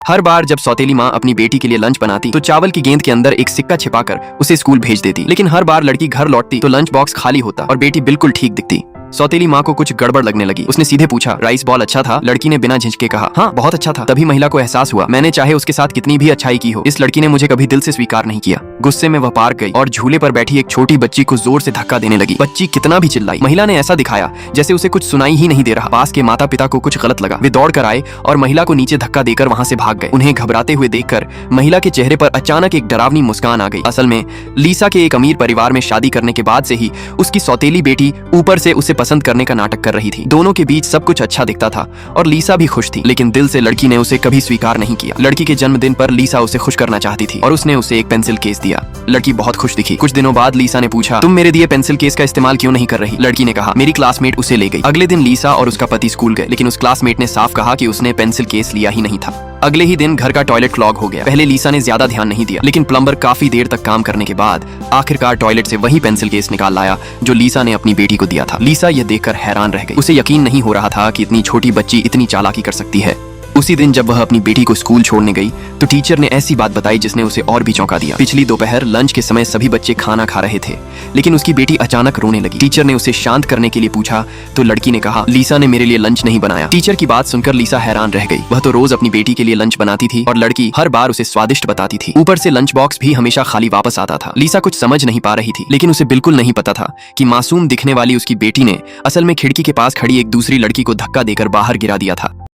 हर बार जब सौतेली माँ अपनी बेटी के लिए लंच बनाती तो चावल की गेंद के अंदर एक सिक्का छिपाकर उसे स्कूल भेज देती, लेकिन हर बार लड़की घर लौटती तो लंच बॉक्स खाली होता और बेटी बिल्कुल ठीक दिखती। सौतेली माँ को कुछ गड़बड़ लगने लगी। उसने सीधे पूछा, राइस बॉल अच्छा था? लड़की ने बिना झिझके कहा, हाँ बहुत अच्छा था। तभी महिला को एहसास हुआ, मैंने चाहे उसके साथ कितनी भी अच्छाई की हो, इस लड़की ने मुझे कभी दिल से स्वीकार नहीं किया। गुस्से में वह पार्क गई और झूले पर बैठी एक छोटी बच्ची को जोर से धक्का देने लगी। बच्ची कितना भी चिल्लाई, महिला ने ऐसा दिखाया जैसे उसे कुछ सुनाई ही नहीं दे रहा। पास के माता पिता को कुछ गलत लगा। वे दौड़ कर आए और महिला को नीचे धक्का देकर वहां से भाग गए। उन्हें घबराते हुए देखकर महिला के चेहरे पर अचानक एक डरावनी मुस्कान आ गई। असल में लीसा के एक अमीर परिवार में शादी करने के बाद से ही उसकी सौतेली बेटी ऊपर से उसे पसंद करने का नाटक कर रही थी। दोनों के बीच सब कुछ अच्छा दिखता था और लीसा भी खुश थी, लेकिन दिल से लड़की ने उसे कभी स्वीकार नहीं किया। लड़की के जन्मदिन पर लीसा उसे खुश करना चाहती थी और उसने उसे एक पेंसिल केस दिया। लड़की बहुत खुश दिखी। कुछ दिनों बाद लीसा ने पूछा, तुम मेरे दिए पेंसिल केस का इस्तेमाल क्यों नहीं कर रही? लड़की ने कहा, मेरी क्लासमेट उसे ले गई। अगले दिन लीसा और उसका पति स्कूल गए, लेकिन उस क्लासमेट ने साफ कहा कि उसने पेंसिल केस लिया ही नहीं था। अगले ही दिन घर का टॉयलेट क्लॉग हो गया। पहले लीसा ने ज्यादा ध्यान नहीं दिया, लेकिन प्लम्बर काफी देर तक काम करने के बाद आखिरकार टॉयलेट से वही पेंसिल केस निकाल लाया जो लीसा ने अपनी बेटी को दिया था। लीसा यह देखकर हैरान रह गई। उसे यकीन नहीं हो रहा था कि इतनी छोटी बच्ची इतनी चालाकी कर सकती है। उसी दिन जब वह अपनी बेटी को स्कूल छोड़ने गई तो टीचर ने ऐसी बात बताई जिसने उसे और भी चौंका दिया। पिछली दोपहर लंच के समय सभी बच्चे खाना खा रहे थे, लेकिन उसकी बेटी अचानक रोने लगी। टीचर ने उसे शांत करने के लिए पूछा तो लड़की ने कहा, लीसा ने मेरे लिए लंच नहीं बनाया। टीचर की बात सुनकर लीसा हैरान रह गई। वह तो रोज अपनी बेटी के लिए लंच बनाती थी और लड़की हर बार उसे स्वादिष्ट बताती थी। ऊपर से लंच बॉक्स भी हमेशा खाली वापस आता था। लीसा कुछ समझ नहीं पा रही थी, लेकिन उसे बिल्कुल नहीं पता था कि मासूम दिखने वाली उसकी बेटी ने असल में खिड़की के पास खड़ी एक दूसरी लड़की को धक्का देकर बाहर गिरा दिया था।